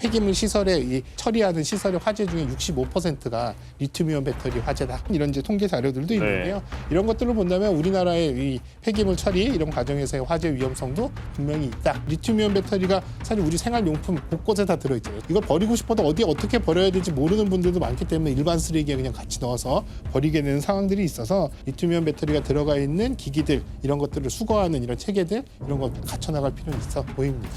폐기물 시설에 이 처리하는 시설의 화재 중에 65%가 리튬이온 배터리 화재다. 이런 이제 통계 자료들도 있는데요. 이런 것들을 본다면 우리나라의 이 폐기물 처리 이런 과정에서의 화재 위험성도 분명히 있다. 리튬이온 배터리가 사실 우리 생활용품 곳곳에 다 들어있잖아요. 이걸 버리고 싶어도 어디에 어떻게 버려야 될지 모르는 분들도 많기 때문에 일반 쓰레기에 그냥 같이 넣어서 버리게 되는 상황들이 있어서 리튬이온 배터리가 들어가 있는 기기들 이런 것들을 수거하는 이런 체계들 이런 거 갖춰나갈 필요는 있어 보입니다.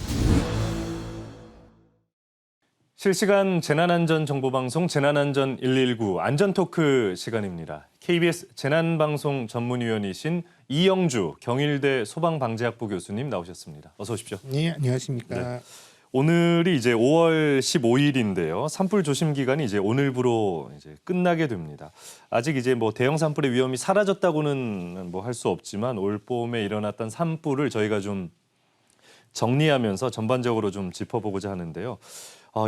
실시간 재난안전정보방송 재난안전 119 안전토크 시간입니다. KBS 재난방송 전문위원이신 이영주 경일대 소방방재학부 교수님 나오셨습니다. 어서 오십시오. 네, 안녕하십니까. 네. 오늘이 이제 5월 15일인데요. 산불 조심 기간이 이제 오늘부로 이제 끝나게 됩니다. 아직 이제 뭐 대형 산불의 위험이 사라졌다고는 뭐 할 수 없지만 올 봄에 일어났던 산불을 저희가 좀 정리하면서 전반적으로 좀 짚어보고자 하는데요.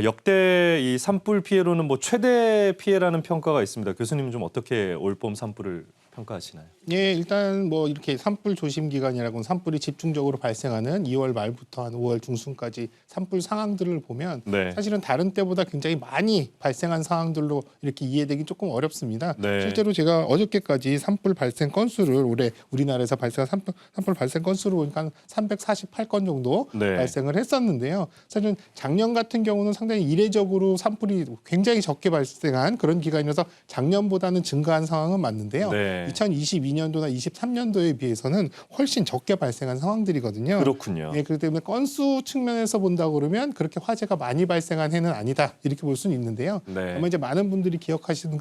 역대 이 산불 피해로는 뭐 최대 피해라는 평가가 있습니다. 교수님은 좀 어떻게 올봄 산불을 평가하시나요? 예, 일단 뭐 이렇게 산불 조심 기간이라고는 산불이 집중적으로 발생하는 2월 말부터 한 5월 중순까지 산불 상황들을 보면 네. 사실은 다른 때보다 굉장히 많이 발생한 상황들로 이렇게 이해되기 조금 어렵습니다. 네. 실제로 제가 어저께까지 산불 발생 건수를 올해 우리나라에서 발생한 산불 발생 건수로 보니까 한 348건 정도 네. 발생을 했었는데요. 사실은 작년 같은 경우는 상당히 이례적으로 산불이 굉장히 적게 발생한 그런 기간이라서 작년보다는 증가한 상황은 맞는데요. 네. 2022년도나 23년도에 비해서는 훨씬 적게 발생한 상황들이거든요. 그렇군요. 예, 그렇기 때문에 건수 측면에서 본다 그러면 그렇게 화재가 많이 발생한 해는 아니다 이렇게 볼 수는 있는데요. 네. 아마 이제 많은 분들이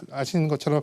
아시는 것처럼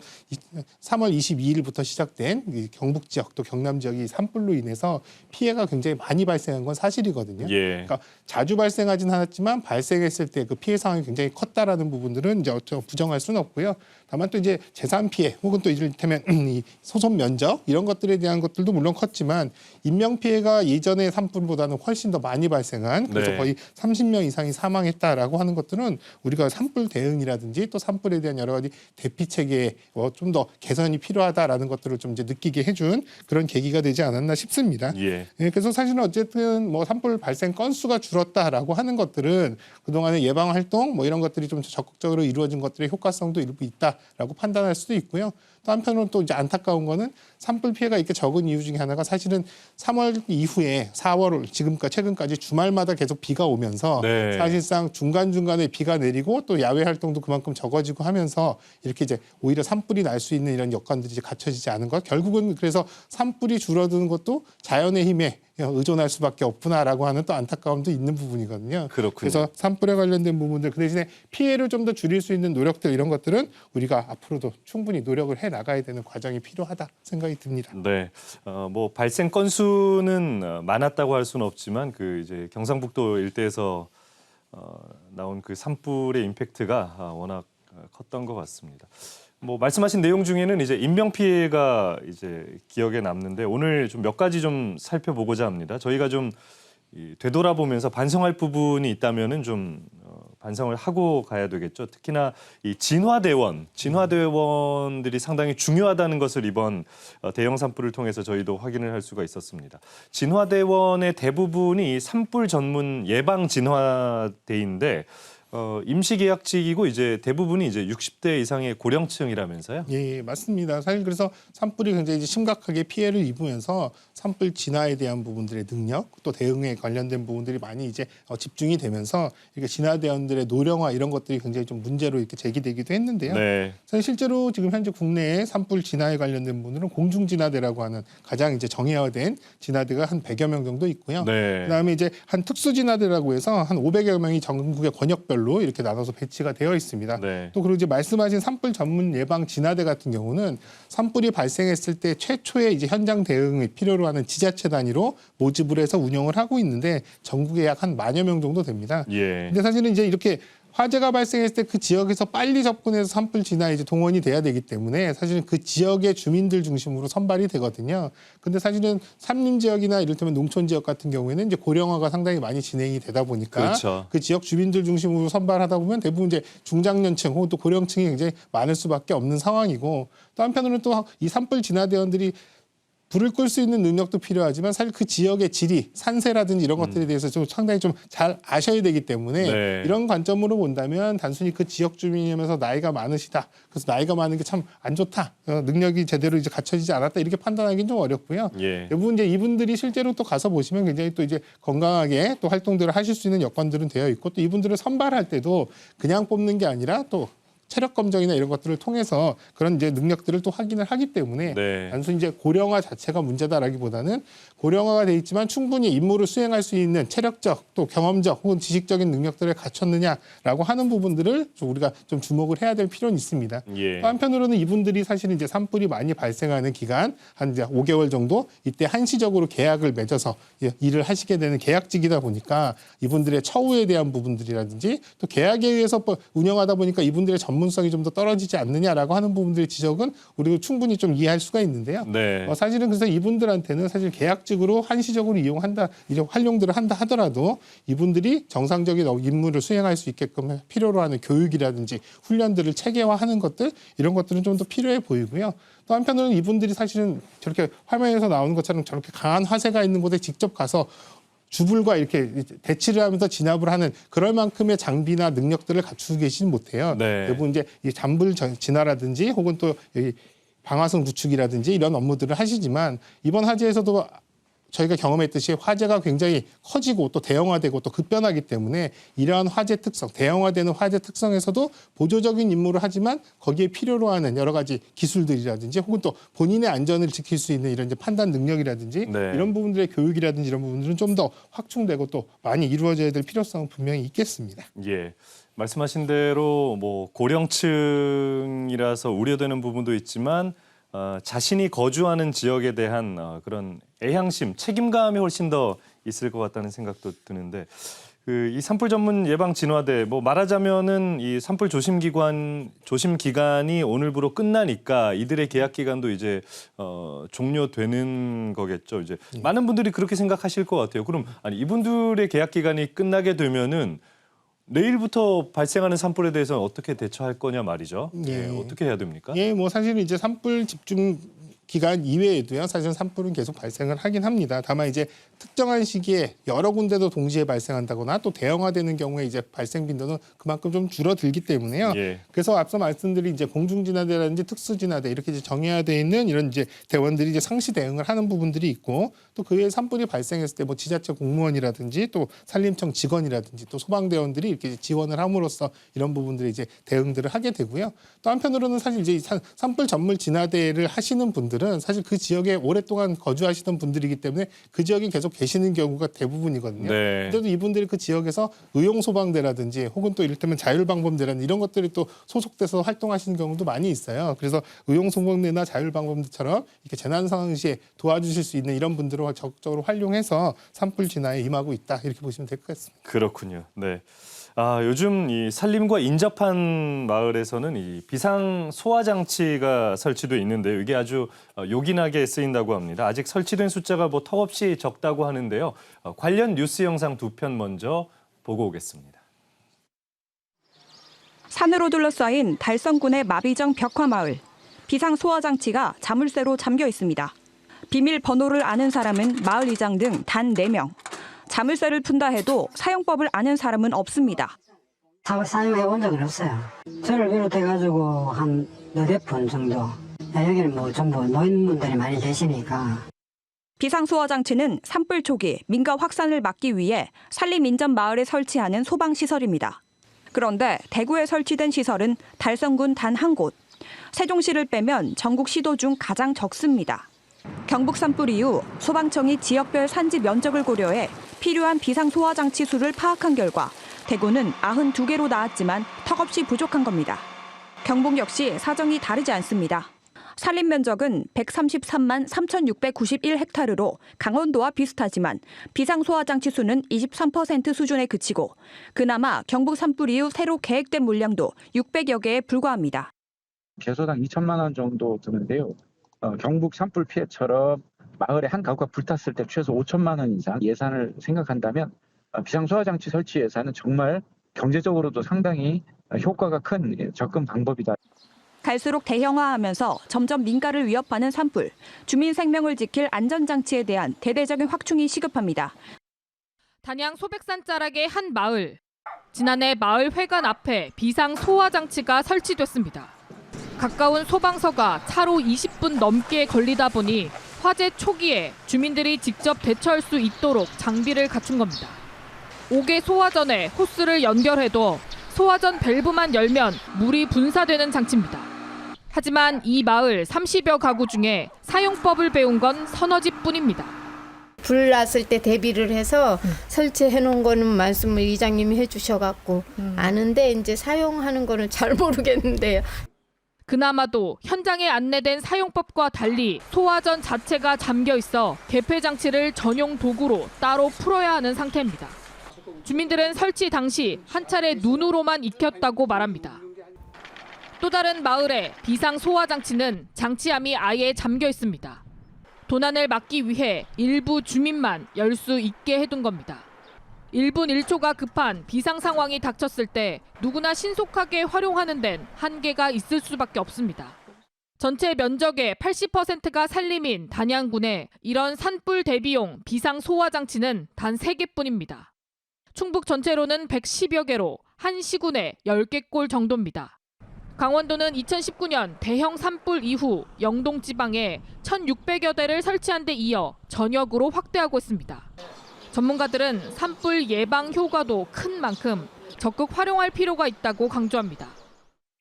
3월 22일부터 시작된 이 경북 지역 또 경남 지역이 산불로 인해서 피해가 굉장히 많이 발생한 건 사실이거든요. 예. 그러니까 자주 발생하진 않았지만 발생했을 때 그 피해 상황이 굉장히 컸다라는 부분들은 이제 부정할 수는 없고요. 다만 또 이제 재산 피해 혹은 또 이를테면 이 소송 면적 이런 것들에 대한 것들도 물론 컸지만 인명 피해가 예전의 산불보다는 훨씬 더 많이 발생한 그래서 네. 거의 30명 이상이 사망했다라고 하는 것들은 우리가 산불 대응이라든지 또 산불에 대한 여러 가지 대피 체계에 좀 더 개선이 필요하다라는 것들을 좀 이제 느끼게 해준 그런 계기가 되지 않았나 싶습니다. 예. 예, 그래서 사실은 어쨌든 뭐 산불 발생 건수가 줄었다라고 하는 것들은 그동안의 예방 활동 뭐 이런 것들이 좀 적극적으로 이루어진 것들의 효과성도 일부 있다라고 판단할 수도 있고요. 또 한편으로는 또 이제 안타까운 거는 산불 피해가 이렇게 적은 이유 중에 하나가 사실은 3월 이후에 4월 지금까지 최근까지 주말마다 계속 비가 오면서 네. 사실상 중간중간에 비가 내리고 또 야외 활동도 그만큼 적어지고 하면서 이렇게 이제 오히려 산불이 날 수 있는 이런 여건들이 이제 갖춰지지 않은 것 결국은 그래서 산불이 줄어드는 것도 자연의 힘에 의존할 수밖에 없구나라고 하는 또 안타까움도 있는 부분이거든요. 그렇군요. 그래서 산불에 관련된 부분들 그 대신에 피해를 좀 더 줄일 수 있는 노력들 이런 것들은 우리가 앞으로도 충분히 노력을 해 나가야 되는 과정이 필요하다 생각이 듭니다. 네, 뭐 발생 건수는 많았다고 할 수는 없지만 그 이제 경상북도 일대에서 나온 그 산불의 임팩트가 워낙 컸던 것 같습니다. 뭐 말씀하신 내용 중에는 이제 인명 피해가 이제 기억에 남는데 오늘 좀 몇 가지 좀 살펴보고자 합니다. 저희가 좀 되돌아보면서 반성할 부분이 있다면은 좀 반성을 하고 가야 되겠죠. 특히나 이 진화대원들이 상당히 중요하다는 것을 이번 대형 산불을 통해서 저희도 확인을 할 수가 있었습니다. 진화대원의 대부분이 산불 전문 예방 진화대인데 임시계약직이고 이제 대부분이 이제 60대 이상의 고령층이라면서요? 예, 맞습니다. 사실 그래서 산불이 굉장히 이제 심각하게 피해를 입으면서 산불 진화에 대한 부분들의 능력 또 대응에 관련된 부분들이 많이 이제 집중이 되면서 이렇게 진화대원들의 노령화 이런 것들이 굉장히 좀 문제로 이렇게 제기되기도 했는데요. 네. 사실 실제로 지금 현재 국내에 산불 진화에 관련된 분들은 공중진화대라고 하는 가장 이제 정예화된 진화대가 한 100여 명 정도 있고요. 네. 그다음에 이제 한 특수진화대라고 해서 한 500여 명이 전국의 권역별로 이렇게 나눠서 배치가 되어 있습니다. 네. 또 그리고 이제 말씀하신 산불 전문 예방 진화대 같은 경우는 산불이 발생했을 때 최초의 이제 현장 대응을 필요로 하는 지자체 단위로 모집을 해서 운영을 하고 있는데 전국에 약 한 10,000여 명 정도 됩니다. 예. 근데 사실은 이제 이렇게 화재가 발생했을 때 그 지역에서 빨리 접근해서 산불 진화에 이제 동원이 돼야 되기 때문에 사실은 그 지역의 주민들 중심으로 선발이 되거든요. 근데 사실은 산림 지역이나 이를테면 농촌 지역 같은 경우에는 이제 고령화가 상당히 많이 진행이 되다 보니까 그렇죠. 그 지역 주민들 중심으로 선발하다 보면 대부분 이제 중장년층 혹은 또 고령층이 굉장히 많을 수밖에 없는 상황이고 또 한편으로는 또 이 산불 진화대원들이 불을 끌 수 있는 능력도 필요하지만 사실 그 지역의 지리, 산세라든지 이런 것들에 대해서 좀 상당히 좀 잘 아셔야 되기 때문에 네. 이런 관점으로 본다면 단순히 그 지역 주민이면서 나이가 많으시다. 그래서 나이가 많은 게 참 안 좋다. 능력이 제대로 이제 갖춰지지 않았다. 이렇게 판단하기는 좀 어렵고요. 예. 대부분 이제 이분들이 실제로 또 가서 보시면 굉장히 또 이제 건강하게 또 활동들을 하실 수 있는 여건들은 되어 있고 또 이분들을 선발할 때도 그냥 뽑는 게 아니라 또 체력 검정이나 이런 것들을 통해서 그런 이제 능력들을 또 확인을 하기 때문에 네. 단순히 이제 고령화 자체가 문제다라기보다는 고령화가 돼 있지만 충분히 임무를 수행할 수 있는 체력적 또 경험적 혹은 지식적인 능력들을 갖췄느냐라고 하는 부분들을 좀 우리가 좀 주목을 해야 될 필요는 있습니다. 예. 또 한편으로는 이분들이 사실은 이제 산불이 많이 발생하는 기간 한 이제 5개월 정도 이때 한시적으로 계약을 맺어서 일을 하시게 되는 계약직이다 보니까 이분들의 처우에 대한 부분들이라든지 또 계약에 의해서 운영하다 보니까 이분들의 전문성이 좀 더 떨어지지 않느냐라고 하는 부분들의 지적은 우리가 충분히 좀 이해할 수가 있는데요. 네. 사실은 그래서 이분들한테는 사실 계약직으로 한시적으로 이용한다, 이런 활용들을 한다 하더라도 이분들이 정상적인 임무를 수행할 수 있게끔 필요로 하는 교육이라든지 훈련들을 체계화하는 것들 이런 것들은 좀 더 필요해 보이고요. 또 한편으로는 이분들이 사실은 저렇게 화면에서 나오는 것처럼 저렇게 강한 화세가 있는 곳에 직접 가서 주불과 이렇게 대치를 하면서 진압을 하는 그럴 만큼의 장비나 능력들을 갖추고 계시지 못해요. 네. 대부분 이제 이 잔불 진화라든지 혹은 또 이 방화성 구축이라든지 이런 업무들을 하시지만 이번 화재에서도 저희가 경험했듯이 화재가 굉장히 커지고 또 대형화되고 또 급변하기 때문에 이러한 화재 특성, 대형화되는 화재 특성에서도 보조적인 임무를 하지만 거기에 필요로 하는 여러 가지 기술들이라든지 혹은 또 본인의 안전을 지킬 수 있는 이런 이제 판단 능력이라든지 네. 이런 부분들의 교육이라든지 이런 부분들은 좀 더 확충되고 또 많이 이루어져야 될 필요성은 분명히 있겠습니다. 예. 말씀하신 대로 뭐 고령층이라서 우려되는 부분도 있지만 자신이 거주하는 지역에 대한 그런 애향심, 책임감이 훨씬 더 있을 것 같다는 생각도 드는데 이 산불 전문 예방 진화대 뭐 말하자면은 이 산불 조심 기간이 오늘부로 끝나니까 이들의 계약 기간도 이제 종료되는 거겠죠. 이제 많은 분들이 그렇게 생각하실 것 같아요. 그럼 아니 이분들의 계약 기간이 끝나게 되면은 내일부터 발생하는 산불에 대해서는 어떻게 대처할 거냐 말이죠. 예. 어떻게 해야 됩니까? 예, 뭐 사실은 이제 산불 집중 기간 이외에도요, 사실은 산불은 계속 발생을 하긴 합니다. 다만 이제 특정한 시기에 여러 군데도 동시에 발생한다거나 또 대형화되는 경우에 이제 발생 빈도는 그만큼 좀 줄어들기 때문에요. 예. 그래서 앞서 말씀드린 이제 공중진화대라든지 특수진화대 이렇게 이제 정예화되어 있는 이런 이제 대원들이 이제 상시 대응을 하는 부분들이 있고 또 그 외에 산불이 발생했을 때 뭐 지자체 공무원이라든지 또 산림청 직원이라든지 또 소방대원들이 이렇게 이제 지원을 함으로써 이런 부분들이 이제 대응들을 하게 되고요. 또 한편으로는 사실 이제 산불 전문 진화대를 하시는 분들은 사실 그 지역에 오랫동안 거주하시던 분들이기 때문에 그 지역에 계속 계시는 경우가 대부분이거든요. 네. 그래도 이분들이 그 지역에서 의용소방대라든지 혹은 또 이를테면 자율방범대라든지 이런 것들이 또 소속돼서 활동하시는 경우도 많이 있어요. 그래서 의용소방대나 자율방범대처럼 이렇게 재난 상황 시에 도와주실 수 있는 이런 분들을 적극적으로 활용해서 산불 진화에 임하고 있다 이렇게 보시면 될 것 같습니다. 그렇군요. 네. 요즘 이 산림과 인접한 마을에서는 이 비상 소화 장치가 설치돼 있는데요. 이게 아주 요긴하게 쓰인다고 합니다. 아직 설치된 숫자가 뭐 턱없이 적다고 하는데요. 관련 뉴스 영상 두 편 먼저 보고 오겠습니다. 산으로 둘러싸인 달성군의 마비정 벽화마을. 비상 소화 장치가 자물쇠로 잠겨 있습니다. 비밀 번호를 아는 사람은 마을 이장 등 단 4명. 자물쇠를 푼다 해도 사용법을 아는 사람은 없습니다. 사용해 본 적은 없어요. 저를 비롯해가지고 한 4분 정도. 여기는 뭐 전부 노인분들이 많이 계시니까. 비상소화장치는 산불 초기 민가 확산을 막기 위해 산림인접마을에 설치하는 소방시설입니다. 그런데 대구에 설치된 시설은 달성군 단 한 곳. 세종시를 빼면 전국 시도 중 가장 적습니다. 경북 산불 이후 소방청이 지역별 산지 면적을 고려해 필요한 비상소화장치 수를 파악한 결과 대구는 92개로 나왔지만 턱없이 부족한 겁니다. 경북 역시 사정이 다르지 않습니다. 산림 면적은 133만 3,691헥타르로 강원도와 비슷하지만 비상소화장치 수는 23% 수준에 그치고 그나마 경북 산불 이후 새로 계획된 물량도 600여 개에 불과합니다. 개소당 2천만 원 정도 드는데요. 경북 산불 피해처럼 마을에 한 가구가 불탔을 때 최소 5천만 원 이상 예산을 생각한다면 비상소화장치 설치 예산은 정말 경제적으로도 상당히 효과가 큰 접근 방법이다. 갈수록 대형화하면서 점점 민가를 위협하는 산불, 주민 생명을 지킬 안전장치에 대한 대대적인 확충이 시급합니다. 단양 소백산 자락의 한 마을. 지난해 마을 회관 앞에 비상 소화 장치가 설치됐습니다. 가까운 소방서가 차로 20분 넘게 걸리다 보니 화재 초기에 주민들이 직접 대처할 수 있도록 장비를 갖춘 겁니다. 5개 소화전에 호스를 연결해도 소화전 밸브만 열면 물이 분사되는 장치입니다. 하지만 이 마을 30여 가구 중에 사용법을 배운 건 서너 집뿐입니다. 불 났을 때 대비를 해서 설치해 놓은 거는 말씀을 이장님이 해주셔갖고 아는데 이제 사용하는 거는 잘 모르겠는데요. 그나마도 현장에 안내된 사용법과 달리 소화전 자체가 잠겨 있어 개폐 장치를 전용 도구로 따로 풀어야 하는 상태입니다. 주민들은 설치 당시 한 차례 눈으로만 익혔다고 말합니다. 또 다른 마을의 비상 소화 장치는 장치암이 아예 잠겨 있습니다. 도난을 막기 위해 일부 주민만 열 수 있게 해둔 겁니다. 1분 1초가 급한 비상 상황이 닥쳤을 때 누구나 신속하게 활용하는 데는 한계가 있을 수밖에 없습니다. 전체 면적의 80%가 산림인 단양군에 이런 산불 대비용 비상 소화 장치는 단 3개뿐입니다. 충북 전체로는 110여 개로 한 시군에 10개꼴 정도입니다. 강원도는 2019년 대형 산불 이후 영동 지방에 1,600여 대를 설치한 데 이어 전역으로 확대하고 있습니다. 전문가들은 산불 예방 효과도 큰 만큼 적극 활용할 필요가 있다고 강조합니다.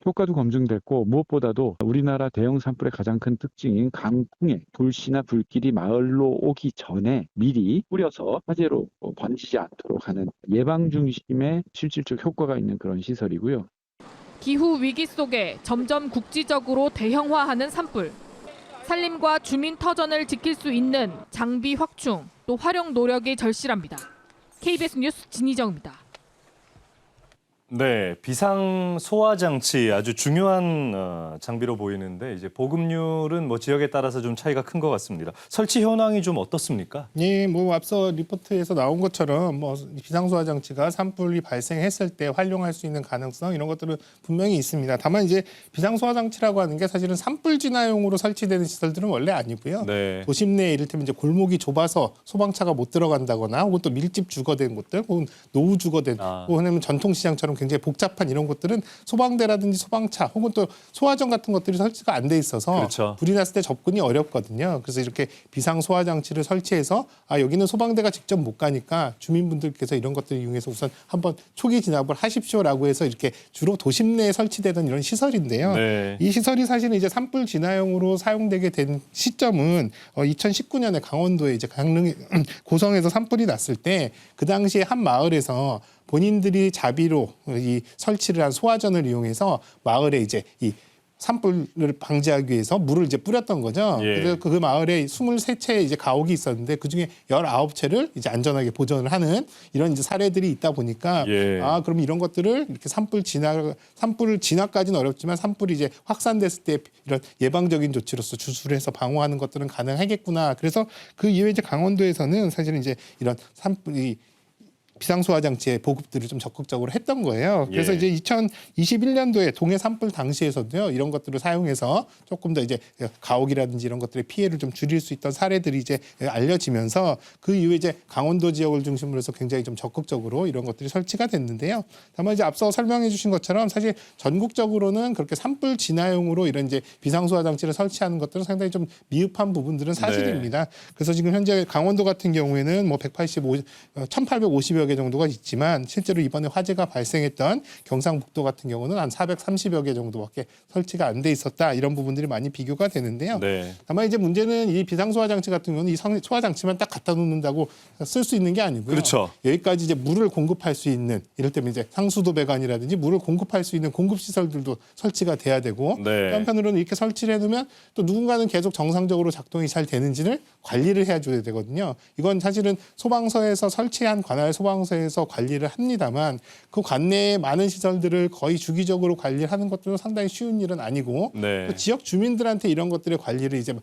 효과도 검증됐고 무엇보다도 우리나라 대형 산불의 가장 큰 특징인 강풍에 불씨나 불길이 마을로 오기 전에 미리 뿌려서 화재로 번지지 않도록 하는 예방 중심의 실질적 효과가 있는 그런 시설이고요. 기후 위기 속에 점점 국지적으로 대형화하는 산불. 산림과 주민 터전을 지킬 수 있는 장비 확충, 또 활용 노력이 절실합니다. KBS 뉴스 진희정입니다. 네, 비상 소화 장치 아주 중요한 장비로 보이는데 이제 보급률은 뭐 지역에 따라서 좀 차이가 큰 것 같습니다. 설치 현황이 좀 어떻습니까? 예, 뭐 앞서 리포트에서 나온 것처럼 뭐 비상소화 장치가 산불이 발생했을 때 활용할 수 있는 가능성 이런 것들은 분명히 있습니다. 다만 이제 비상소화 장치라고 하는 게 사실은 산불 진화용으로 설치되는 시설들은 원래 아니고요. 네. 도심 내에 이를테면 이제 골목이 좁아서 소방차가 못 들어간다거나 혹은 또 밀집 주거된 곳들 혹은 노후 주거된 혹은 전통시장처럼 굉장히 복잡한 이런 곳들은 소방대라든지 소방차 혹은 또 소화전 같은 것들이 설치가 안 돼 있어서 그렇죠. 불이 났을 때 접근이 어렵거든요. 그래서 이렇게 비상 소화 장치를 설치해서 여기는 소방대가 직접 못 가니까 주민분들께서 이런 것들을 이용해서 우선 한번 초기 진압을 하십시오라고 해서 이렇게 주로 도심 내에 설치되던 이런 시설인데요. 네. 이 시설이 사실은 이제 산불 진화용으로 사용되게 된 시점은 2019년에 강원도에 이제 강릉 고성에서 산불이 났을 때 그 당시에 한 마을에서 본인들이 자비로 이 설치를 한 소화전을 이용해서 마을에 이제 이 산불을 방지하기 위해서 물을 이제 뿌렸던 거죠. 예. 그래서 그 마을에 23채의 이제 가옥이 있었는데 그 중에 19채를 이제 안전하게 보존을 하는 이런 이제 사례들이 있다 보니까 예. 그럼 이런 것들을 이렇게 산불 진화까지는 어렵지만 산불이 이제 확산됐을 때 이런 예방적인 조치로서 주수를 해서 방어하는 것들은 가능하겠구나. 그래서 그 이후에 이제 강원도에서는 사실은 이제 이런 산불이 비상소화 장치의 보급들을 좀 적극적으로 했던 거예요. 그래서 예. 이제 2021년도에 동해 산불 당시에서도요 이런 것들을 사용해서 조금 더 이제 가옥이라든지 이런 것들의 피해를 좀 줄일 수 있던 사례들이 이제 알려지면서 그 이후에 이제 강원도 지역을 중심으로 해서 굉장히 좀 적극적으로 이런 것들이 설치가 됐는데요. 다만 이제 앞서 설명해주신 것처럼 사실 전국적으로는 그렇게 산불 진화용으로 이런 이제 비상소화 장치를 설치하는 것들은 상당히 좀 미흡한 부분들은 사실입니다. 네. 그래서 지금 현재 강원도 같은 경우에는 뭐 1,850여 개 정도가 있지만 실제로 이번에 화재가 발생했던 경상북도 같은 경우는 한 430여 개 정도밖에 설치가 안 돼 있었다. 이런 부분들이 많이 비교가 되는데요. 네. 다만 이제 문제는 이 비상소화 장치 같은 경우는 이 소화 장치만 딱 갖다 놓는다고 쓸 수 있는 게 아니고요. 그렇죠. 여기까지 이제 물을 공급할 수 있는 이를테면 이제 상수도 배관이라든지 물을 공급할 수 있는 공급 시설들도 설치가 돼야 되고 네. 또 한편으로는 이렇게 설치를 해두면 또 누군가는 계속 정상적으로 작동이 잘 되는지를 관리를 해줘야 되거든요. 이건 사실은 소방서에서 설치한 관할 소방 소방서에서 관리를 합니다만 그 관내의 많은 시설들을 거의 주기적으로 관리를 하는 것도 상당히 쉬운 일은 아니고 네. 또 지역 주민들한테 이런 것들의 관리를 이제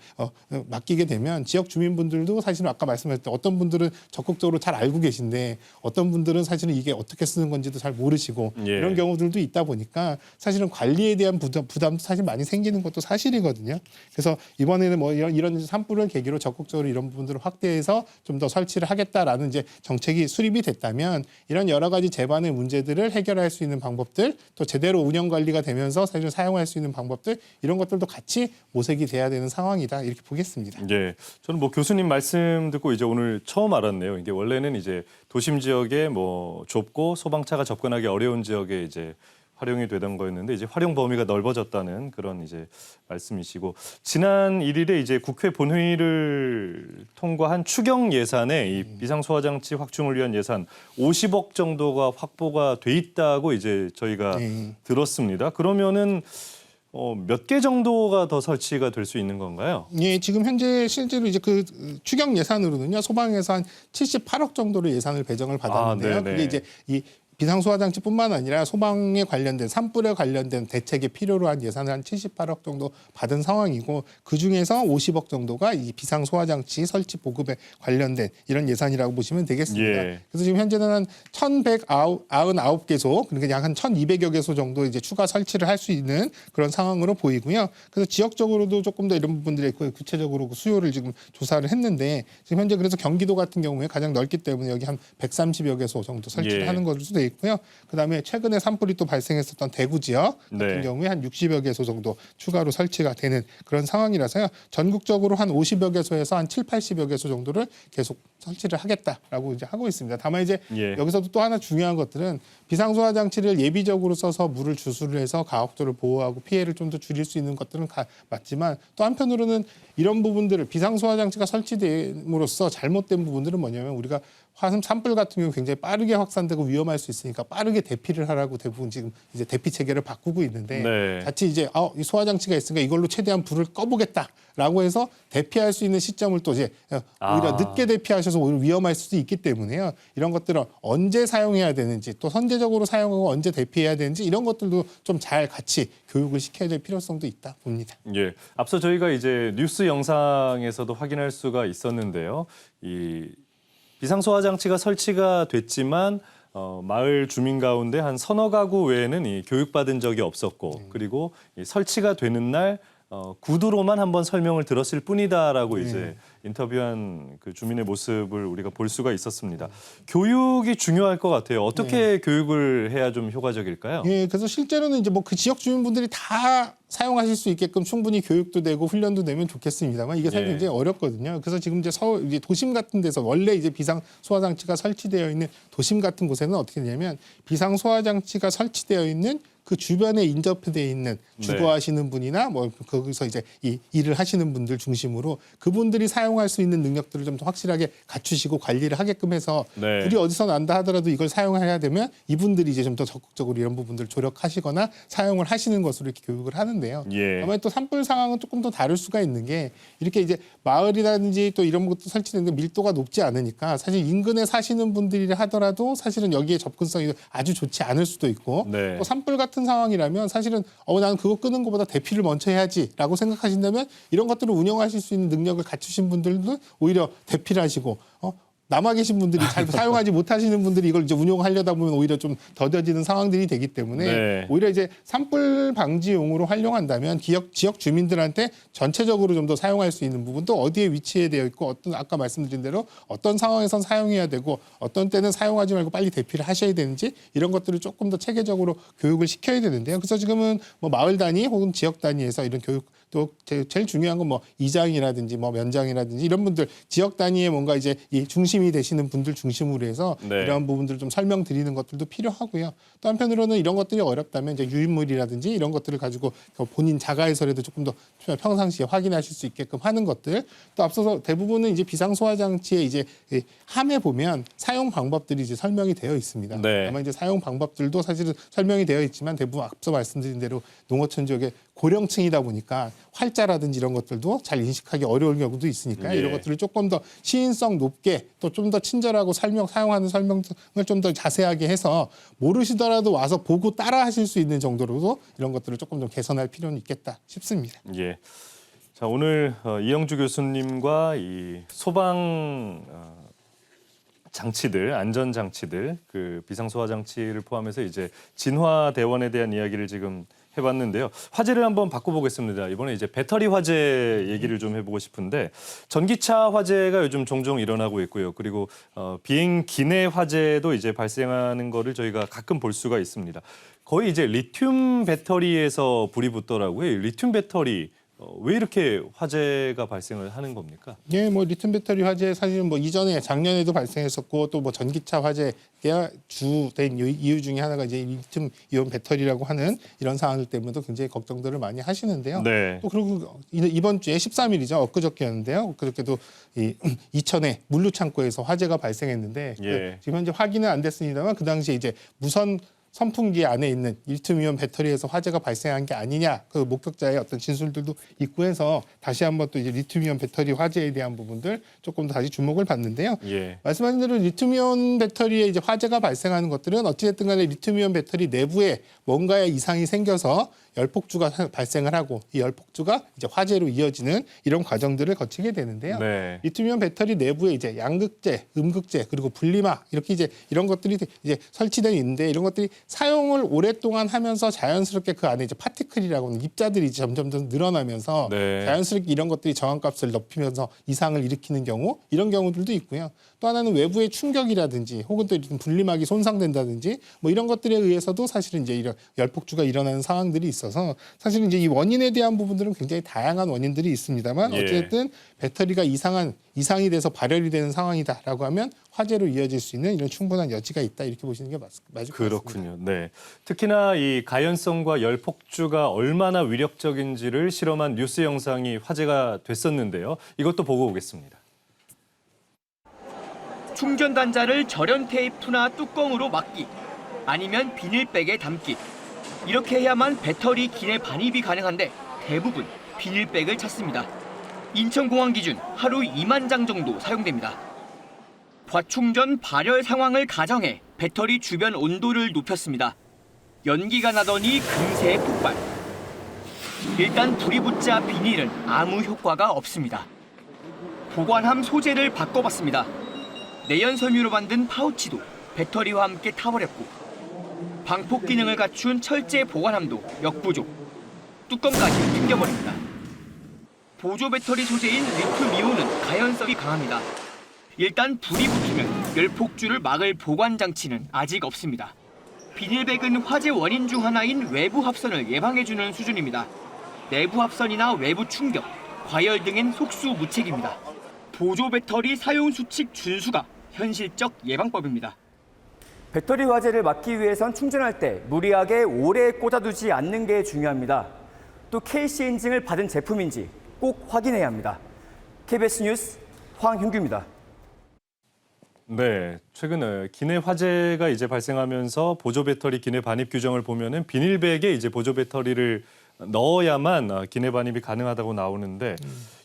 맡기게 되면 지역 주민분들도 사실은 아까 말씀하셨던 어떤 분들은 적극적으로 잘 알고 계신데 어떤 분들은 사실은 이게 어떻게 쓰는 건지도 잘 모르시고 예. 이런 경우들도 있다 보니까 사실은 관리에 대한 부담도 사실 많이 생기는 것도 사실이거든요. 그래서 이번에는 뭐 이런 산불을 계기로 적극적으로 이런 부분들을 확대해서 좀 더 설치를 하겠다라는 이제 정책이 수립이 됐다면 이런 여러 가지 제반의 문제들을 해결할 수 있는 방법들 또 제대로 운영 관리가 되면서 사실 사용할 수 있는 방법들 이런 것들도 같이 모색이 돼야 되는 상황이다 이렇게 보겠습니다. 예, 저는 뭐 교수님 말씀 듣고 이제 오늘 처음 알았네요. 이게 원래는 이제 도심 지역에 뭐 좁고 소방차가 접근하기 어려운 지역에 이제 활용이 되던 거였는데 이제 활용 범위가 넓어졌다는 그런 이제 말씀이시고 지난 1일에 이제 국회 본회의를 통과한 추경 예산에 이 비상소화장치 확충을 위한 예산 50억 정도가 확보가 돼 있다고 이제 저희가 들었습니다. 그러면은 몇 개 정도가 더 설치가 될 수 있는 건가요? 예, 지금 현재 실제로 이제 그 추경 예산으로는요 소방에서 한 78억 정도로 예산을 배정을 받았는데요. 네네. 그게 이제 이 비상소화장치뿐만 아니라 소방에 관련된 산불에 관련된 대책에 필요로 한 예산을 한 78억 정도 받은 상황이고 그중에서 50억 정도가 이 비상소화장치 설치 보급에 관련된 이런 예산이라고 보시면 되겠습니다. 예. 그래서 지금 현재는 한 1,199개소 그러니까 약 한 1,200여 개소 정도 이제 추가 설치를 할 수 있는 그런 상황으로 보이고요. 그래서 지역적으로도 조금 더 이런 부분들의 구체적으로 그 수요를 지금 조사를 했는데 지금 현재 그래서 경기도 같은 경우에 가장 넓기 때문에 여기 한 130여 개소 정도 설치를 예. 하는 것으로 돼 있고요. 그다음에 최근에 산불이 또 발생했었던 대구 지역 같은 네. 경우에 한 60여 개소 정도 추가로 설치가 되는 그런 상황이라서요. 전국적으로 한 50여 개소에서 한 7, 80여 개소 정도를 계속 설치를 하겠다라고 이제 하고 있습니다. 다만 이제 예. 여기서도 또 하나 중요한 것들은 비상소화장치를 예비적으로 써서 물을 주수를 해서 가옥도를 보호하고 피해를 좀 더 줄일 수 있는 것들은 맞지만 또 한편으로는 이런 부분들을 비상소화장치가 설치됨으로써 잘못된 부분들은 뭐냐면 우리가 산불 같은 경우 굉장히 빠르게 확산되고 위험할 수 있으니까 빠르게 대피를 하라고 대부분 지금 이제 대피 체계를 바꾸고 있는데 네. 자칫 이제 이 소화장치가 있으니까 이걸로 최대한 불을 꺼보겠다라고 해서 대피할 수 있는 시점을 또 이제 오히려 늦게 대피하셔서 오히려 위험할 수도 있기 때문에요. 이런 것들을 언제 사용해야 되는지 또 선제적으로 사용하고 언제 대피해야 되는지 이런 것들도 좀 잘 같이 교육을 시켜야 될 필요성도 있다 봅니다. 예, 앞서 저희가 이제 뉴스 영상에서도 확인할 수가 있었는데요. 이 비상소화장치가 설치가 됐지만 마을 주민 가운데 한 서너 가구 외에는 이 교육받은 적이 없었고 그리고 이 설치가 되는 날 구두로만 한번 설명을 들었을 뿐이다라고 이제 인터뷰한 그 주민의 모습을 우리가 볼 수가 있었습니다. 교육이 중요할 것 같아요. 어떻게 교육을 해야 좀 효과적일까요? 예, 그래서 실제로는 이제 뭐 그 지역 주민분들이 다 사용하실 수 있게끔 충분히 교육도 되고 훈련도 되면 좋겠습니다만 이게 사실 예. 굉장히 어렵거든요. 그래서 지금 이제 서울 이제 도심 같은 데서 원래 이제 비상 소화장치가 설치되어 있는 도심 같은 곳에는 어떻게 되냐면 비상 소화장치가 설치되어 있는 그 주변에 인접되어 있는 주거하시는 분이나 뭐 거기서 이제 이 일을 하시는 분들 중심으로 그분들이 사용할 수 있는 능력들을 좀 더 확실하게 갖추시고 관리를 하게끔 해서 네. 불이 어디서 난다 하더라도 이걸 사용해야 되면 이분들이 이제 좀 더 적극적으로 이런 부분들을 조력하시거나 사용을 하시는 것으로 이렇게 교육을 하는데요. 예. 아마 또 산불 상황은 조금 더 다를 수가 있는 게 이렇게 이제 마을이라든지 또 이런 것도 설치되는 게 밀도가 높지 않으니까 사실 인근에 사시는 분들이 하더라도 사실은 여기에 접근성이 아주 좋지 않을 수도 있고 네. 또 산불 같은 상황이라면 사실은 나는 그거 끄는 것보다 대피를 먼저 해야지라고 생각하신다면 이런 것들을 운영하실 수 있는 능력을 갖추신 분들도 오히려 대피를 하시고 남아 계신 분들이 잘 사용하지 못하시는 분들이 이걸 이제 운용하려다 보면 오히려 좀 더뎌지는 상황들이 되기 때문에 네. 오히려 이제 산불 방지용으로 활용한다면 지역 주민들한테 전체적으로 좀 더 사용할 수 있는 부분도 어디에 위치되어 있고 어떤 아까 말씀드린 대로 어떤 상황에선 사용해야 되고 어떤 때는 사용하지 말고 빨리 대피를 하셔야 되는지 이런 것들을 조금 더 체계적으로 교육을 시켜야 되는데요. 그래서 지금은 뭐 마을 단위 혹은 지역 단위에서 이런 교육 또 제일 중요한 건 뭐 이장이라든지 뭐 면장이라든지 이런 분들 지역 단위에 뭔가 이제 이 중심이 되시는 분들 중심으로 해서 네. 이런 부분들 좀 설명드리는 것들도 필요하고요. 또 한편으로는 이런 것들이 어렵다면 이제 유인물이라든지 이런 것들을 가지고 본인 자가에서라도 조금 더 평상시에 확인하실 수 있게끔 하는 것들. 또 앞서서 대부분은 이제 비상소화장치의 이제 함에 보면 사용 방법들이 이제 설명이 되어 있습니다. 네. 아마 이제 사용 방법들도 사실은 설명이 되어 있지만 대부분 앞서 말씀드린 대로 농어촌 지역에 고령층이다 보니까 활자라든지 이런 것들도 잘 인식하기 어려운 경우도 있으니까 예. 이런 것들을 조금 더 시인성 높게 또 좀 더 친절하고 사용하는 설명을 좀 더 자세하게 해서 모르시더라도 와서 보고 따라 하실 수 있는 정도로도 이런 것들을 조금 좀 개선할 필요는 있겠다 싶습니다. 예. 자, 오늘 이영주 교수님과 이 소방 장치들, 안전 장치들, 그 비상소화 장치를 포함해서 이제 진화 대원에 대한 이야기를 지금 해봤는데요. 화제를 한번 바꿔보겠습니다. 이번에 이제 배터리 화재 얘기를 좀 해보고 싶은데 전기차 화재가 요즘 종종 일어나고 있고요. 그리고 비행 기내 화재도 이제 발생하는 거를 저희가 가끔 볼 수가 있습니다. 거의 이제 리튬 배터리에서 불이 붙더라고요. 이 리튬 배터리 왜 이렇게 화재가 발생을 하는 겁니까? 예, 뭐 리튬 배터리 화재 사실은 뭐 이전에 작년에도 발생했었고 또 뭐 전기차 화재가 주된 이유 중에 하나가 이제 리튬 이온 배터리라고 하는 이런 사안들 때문에도 굉장히 걱정들을 많이 하시는데요. 네. 또 그리고 이번 주에 13일이죠. 엊그저께였는데요. 엊그저께도 이 이천에 물류 창고에서 화재가 발생했는데 예. 지금 현재 확인은 안 됐습니다만 그 당시에 이제 무선 선풍기 안에 있는 리튬이온 배터리에서 화재가 발생한 게 아니냐 그 목격자의 어떤 진술들도 있고 해서 다시 한번 또 이제 리튬이온 배터리 화재에 대한 부분들 조금 더 다시 주목을 받는데요. 예. 말씀하신 대로 리튬이온 배터리에 이제 화재가 발생하는 것들은 어찌됐든 간에 리튬이온 배터리 내부에 뭔가의 이상이 생겨서 열폭주가 발생을 하고 이 열폭주가 이제 화재로 이어지는 이런 과정들을 거치게 되는데요. 네. 리튬이온 배터리 내부에 이제 양극재, 음극재 그리고 분리막 이렇게 이제 이런 것들이 이제 설치되어 있는데 이런 것들이 사용을 오랫동안 하면서 자연스럽게 그 안에 이제 파티클이라고 하는 입자들이 점점 늘어나면서 네. 자연스럽게 이런 것들이 저항값을 높이면서 이상을 일으키는 경우 이런 경우들도 있고요. 또 하나는 외부의 충격이라든지 혹은 또 분리막이 손상된다든지 뭐 이런 것들에 의해서도 사실은 이제 이런 열폭주가 일어나는 상황들이 있어서 사실은 이제 이 원인에 대한 부분들은 굉장히 다양한 원인들이 있습니다만 예. 어쨌든 배터리가 이상이 돼서 발열이 되는 상황이다라고 하면 화재로 이어질 수 있는 이런 충분한 여지가 있다 이렇게 보시는 게 맞을 것 같습니다. 그렇군요. 네. 특히나 이 가연성과 열폭주가 얼마나 위력적인지를 실험한 뉴스 영상이 화제가 됐었는데요. 이것도 보고 오겠습니다. 충전 단자를 절연 테이프나 뚜껑으로 막기, 아니면 비닐백에 담기. 이렇게 해야만 배터리 기내 반입이 가능한데 대부분 비닐백을 찾습니다. 인천공항 기준 하루 2만 장 정도 사용됩니다. 과충전 발열 상황을 가정해 배터리 주변 온도를 높였습니다. 연기가 나더니 금세 폭발. 일단 불이 붙자 비닐은 아무 효과가 없습니다. 보관함 소재를 바꿔봤습니다. 내연 섬유로 만든 파우치도 배터리와 함께 타버렸고 방폭 기능을 갖춘 철제 보관함도 역부족. 뚜껑까지 튕겨버립니다. 보조 배터리 소재인 리튬이온은 가연성이 강합니다. 일단 불이 붙으면 열폭주를 막을 보관 장치는 아직 없습니다. 비닐백은 화재 원인 중 하나인 외부 합선을 예방해주는 수준입니다. 내부 합선이나 외부 충격, 과열 등엔 속수무책입니다. 보조 배터리 사용 수칙 준수가 현실적 예방법입니다. 배터리 화재를 막기 위해선 충전할 때 무리하게 오래 꽂아두지 않는 게 중요합니다. 또 KC 인증을 받은 제품인지 꼭 확인해야 합니다. KBS 뉴스 황윤규입니다. 네, 최근에 기내 화재가 이제 발생하면서 보조 배터리 기내 반입 규정을 보면은 비닐백에 이제 보조 배터리를 넣어야만 기내 반입이 가능하다고 나오는데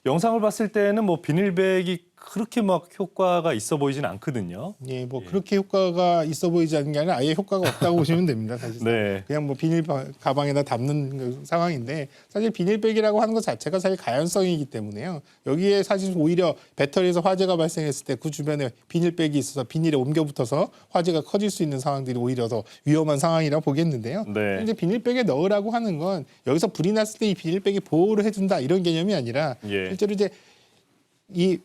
영상을 봤을 때는 뭐 비닐백이 그렇게 막 효과가 있어 보이진 않거든요. 예, 뭐 그렇게 효과가 있어 보이지 않는 게 아니라 아예 효과가 없다고 보시면 됩니다. 사실 네. 그냥 뭐 비닐 가방에다 담는 그 상황인데 사실 비닐백이라고 하는 것 자체가 사실 가연성이기 때문에요. 여기에 사실 오히려 배터리에서 화재가 발생했을 때 그 주변에 비닐백이 있어서 비닐에 옮겨 붙어서 화재가 커질 수 있는 상황들이 오히려 더 위험한 상황이라고 보겠는데요. 네. 그런데 비닐백에 넣으라고 하는 건 여기서 불이 났을 때 이 비닐백이 보호를 해준다 이런 개념이 아니라 예. 실제로 이제 이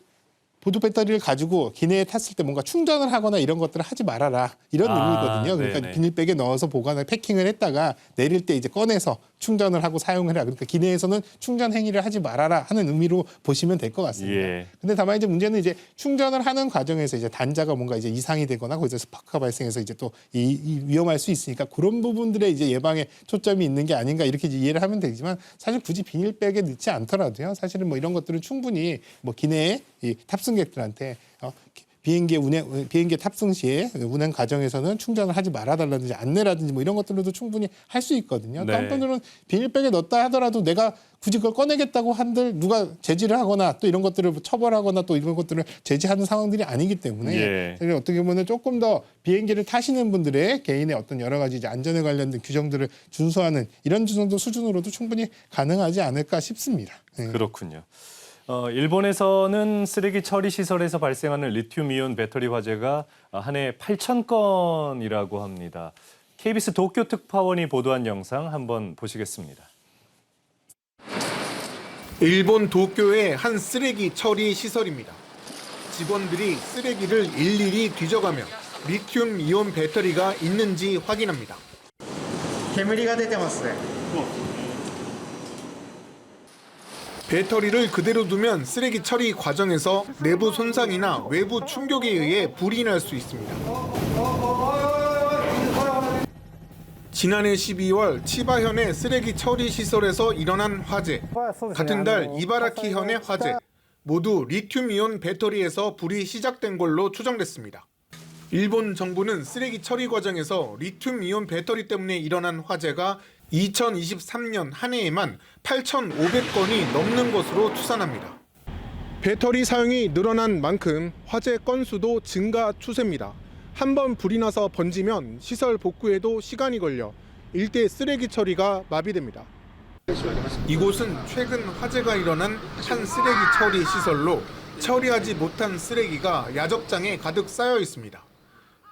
보조 배터리를 가지고 기내에 탔을 때 뭔가 충전을 하거나 이런 것들을 하지 말아라 이런 의미거든요. 그러니까 네네. 비닐백에 넣어서 보관을 패킹을 했다가 내릴 때 이제 꺼내서 충전을 하고 사용을 해라. 그러니까 기내에서는 충전 행위를 하지 말아라 하는 의미로 보시면 될 것 같습니다. 예. 근데 다만 이제 문제는 이제 충전을 하는 과정에서 이제 단자가 뭔가 이제 이상이 되거나 거기서 스파크가 발생해서 이제 또 이 위험할 수 있으니까 그런 부분들에 이제 예방에 초점이 있는 게 아닌가 이렇게 이제 이해를 하면 되지만 사실 굳이 비닐백에 넣지 않더라도요. 사실은 뭐 이런 것들은 충분히 뭐 기내에 이 탑승객들한테 비행기 탑승 시에 운행 과정에서는 충전을 하지 말아달라든지 안내라든지 뭐 이런 것들로도 충분히 할 수 있거든요. 또 네. 한편으로는 비닐백에 넣었다 하더라도 내가 굳이 그걸 꺼내겠다고 한들 누가 제지를 하거나 또 이런 것들을 처벌하거나 또 이런 것들을 제지하는 상황들이 아니기 때문에 예. 저희는 어떻게 보면 조금 더 비행기를 타시는 분들의 개인의 어떤 여러 가지 이제 안전에 관련된 규정들을 준수하는 이런 정도 수준으로도 충분히 가능하지 않을까 싶습니다. 네. 그렇군요. 일본에서는 쓰레기 처리 시설에서 발생하는 리튬이온 배터리 화재가 한 해 8,000건이라고 합니다. KBS 도쿄 특파원이 보도한 영상 한번 보시겠습니다. 일본 도쿄의 한 쓰레기 처리 시설입니다. 직원들이 쓰레기를 일일이 뒤져가며 리튬 이온 배터리가 있는지 확인합니다.煙が出てますね. 배터리를 그대로 두면 쓰레기 처리 과정에서 내부 손상이나 외부 충격에 의해 불이 날 수 있습니다. 지난해 12월 치바현의 쓰레기 처리 시설에서 일어난 화재, 같은 달 이바라키현의 화재, 모두 리튬이온 배터리에서 불이 시작된 걸로 추정됐습니다. 일본 정부는 쓰레기 처리 과정에서 리튬이온 배터리 때문에 일어난 화재가 2023년 한 해에만 8,500건이 넘는 것으로 추산합니다. 배터리 사용이 늘어난 만큼 화재 건수도 증가 추세입니다. 한 번 불이 나서 번지면 시설 복구에도 시간이 걸려 일대 쓰레기 처리가 마비됩니다. 이곳은 최근 화재가 일어난 한 쓰레기 처리 시설로 처리하지 못한 쓰레기가 야적장에 가득 쌓여 있습니다.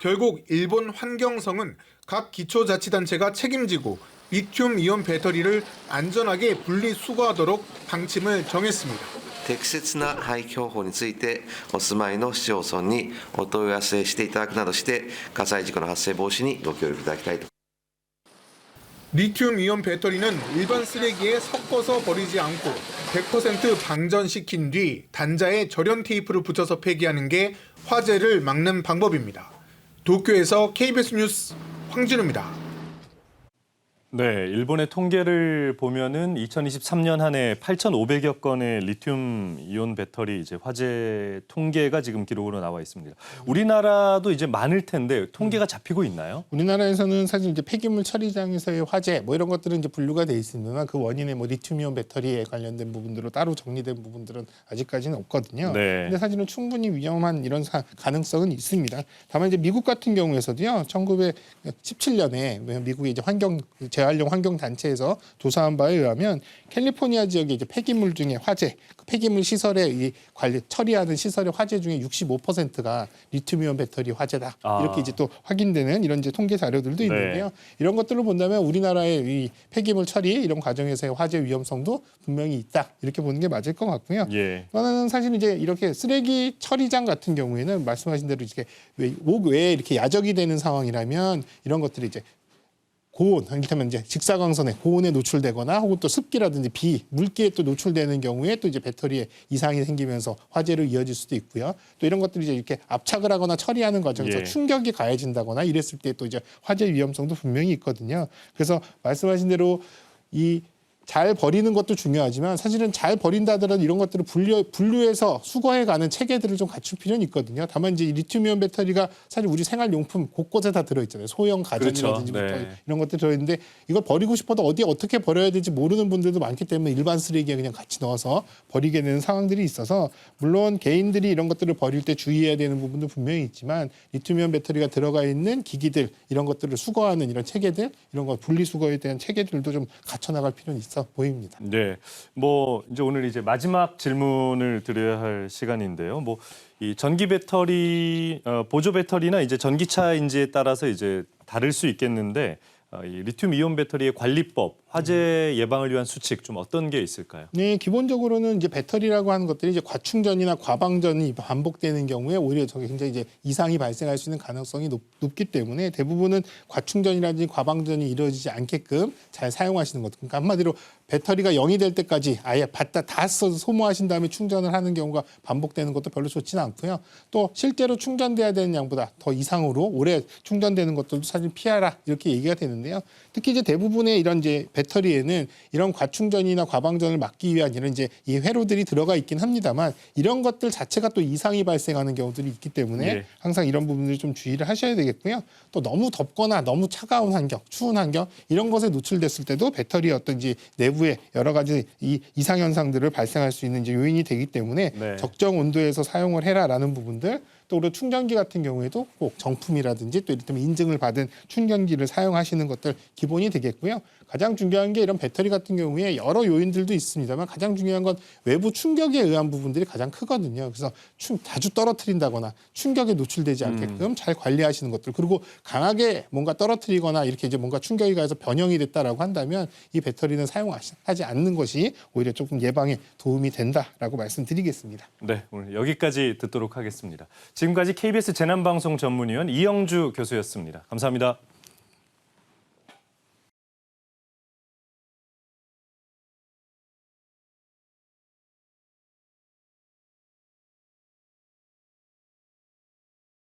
결국 일본 환경성은 각 기초자치단체가 책임지고 리튬 이온 배터리를 안전하게 분리 수거하도록 방침을 정했습니다. 適切な廃棄方法についてお住まいの市町村にお問い合わせしていただくなどして火災事故の発生防止にご協力いただきたいと。 리튬 이온 배터리는 일반 쓰레기에 섞어서 버리지 않고 100% 방전시킨 뒤 단자에 절연 테이프를 붙여서 폐기하는 게 화재를 막는 방법입니다. 도쿄에서 KBS 뉴스 황진우입니다. 네, 일본의 통계를 보면은 2023년 한 해 8,500여 건의 리튬 이온 배터리 이제 화재 통계가 지금 기록으로 나와 있습니다. 우리나라도 이제 많을 텐데 통계가 잡히고 있나요? 우리나라에서는 사실 이제 폐기물 처리장에서의 화재 뭐 이런 것들은 이제 분류가 돼 있으나 그 원인의 뭐 리튬이온 배터리에 관련된 부분들로 따로 정리된 부분들은 아직까지는 없거든요. 네. 근데 사실은 충분히 위험한 이런 가능성은 있습니다. 다만 이제 미국 같은 경우에서도요, 1917년에 미국의 이제 재활용 환경 단체에서 조사한 바에 의하면 캘리포니아 지역의 이제 폐기물 중에 화재, 그 폐기물 시설에 이 처리하는 시설의 화재 중에 65%가 리튬이온 배터리 화재다. 이렇게 이제 또 확인되는 이런 이제 통계 자료들도 있는데요. 네. 이런 것들로 본다면 우리나라의 이 폐기물 처리 이런 과정에서의 화재 위험성도 분명히 있다. 이렇게 보는 게 맞을 것 같고요. 예. 그러나 사실 이제 이렇게 쓰레기 처리장 같은 경우에는 말씀하신 대로 이렇게 옥 외에 이렇게 야적이 되는 상황이라면 이런 것들이 이제 고온, 이를테면 이제 직사광선에 고온에 노출되거나 혹은 또 습기라든지 비, 물기에 또 노출되는 경우에 또 이제 배터리에 이상이 생기면서 화재로 이어질 수도 있고요. 또 이런 것들이 이제 이렇게 압착을 하거나 처리하는 과정에서 예. 충격이 가해진다거나 이랬을 때 또 이제 화재 위험성도 분명히 있거든요. 그래서 말씀하신 대로 이 잘 버리는 것도 중요하지만 사실은 잘 버린다 하더라도 이런 것들을 분류해서 수거해가는 체계들을 좀 갖출 필요는 있거든요. 다만 이제 이 리튬이온 배터리가 사실 우리 생활용품 곳곳에 다 들어있잖아요. 소형 가전이라든지 그렇죠. 네. 이런 것들 들어있는데 이걸 버리고 싶어도 어디에 어떻게 버려야 될지 모르는 분들도 많기 때문에 일반 쓰레기에 그냥 같이 넣어서 버리게 되는 상황들이 있어서 물론 개인들이 이런 것들을 버릴 때 주의해야 되는 부분도 분명히 있지만 리튬이온 배터리가 들어가 있는 기기들 이런 것들을 수거하는 이런 체계들 이런 거 분리수거에 대한 체계들도 좀 갖춰나갈 필요는 있어 보입니다. 네, 뭐 이제 오늘 이제 마지막 질문을 드려야 할 시간인데요. 뭐 이 전기 배터리, 보조 배터리나 이제 전기차인지에 따라서 이제 다를 수 있겠는데 이 리튬 이온 배터리의 관리법, 화재 예방을 위한 수칙 좀 어떤 게 있을까요? 네, 기본적으로는 이제 배터리라고 하는 것들이 이제 과충전이나 과방전이 반복되는 경우에 오히려 저게 굉장히 이제 이상이 발생할 수 있는 가능성이 높기 때문에 대부분은 과충전이라든지 과방전이 이루어지지 않게끔 잘 사용하시는 것. 그러니까 한마디로 배터리가 0이 될 때까지 아예 다 써서 소모하신 다음에 충전을 하는 경우가 반복되는 것도 별로 좋지는 않고요. 또 실제로 충전돼야 되는 양보다 더 이상으로 오래 충전되는 것들도 사실 피하라 이렇게 얘기가 되는데요. 특히 이제 대부분의 이런 이제 배터리에는 이런 과충전이나 과방전을 막기 위한 이런 이제 이 회로들이 들어가 있긴 합니다만 이런 것들 자체가 또 이상이 발생하는 경우들이 있기 때문에 예. 항상 이런 부분들 좀 주의를 하셔야 되겠고요. 또 너무 덥거나 너무 차가운 환경, 추운 환경 이런 것에 노출됐을 때도 배터리의 어떤 이제 내부에 여러 가지 이 이상 현상들을 발생할 수 있는 이제 요인이 되기 때문에 네. 적정 온도에서 사용을 해라라는 부분들. 또 그리고 충전기 같은 경우에도 꼭 정품이라든지 또 이를테면 인증을 받은 충전기를 사용하시는 것들 기본이 되겠고요. 가장 중요한 게 이런 배터리 같은 경우에 여러 요인들도 있습니다만 가장 중요한 건 외부 충격에 의한 부분들이 가장 크거든요. 그래서 자주 떨어뜨린다거나 충격에 노출되지 않게끔 잘 관리하시는 것들 그리고 강하게 뭔가 떨어뜨리거나 이렇게 이제 뭔가 충격이 가서 변형이 됐다라고 한다면 이 배터리는 사용하지 않는 것이 오히려 조금 예방에 도움이 된다라고 말씀드리겠습니다. 네, 오늘 여기까지 듣도록 하겠습니다. 지금까지 KBS 재난방송 전문위원 이영주 교수였습니다. 감사합니다.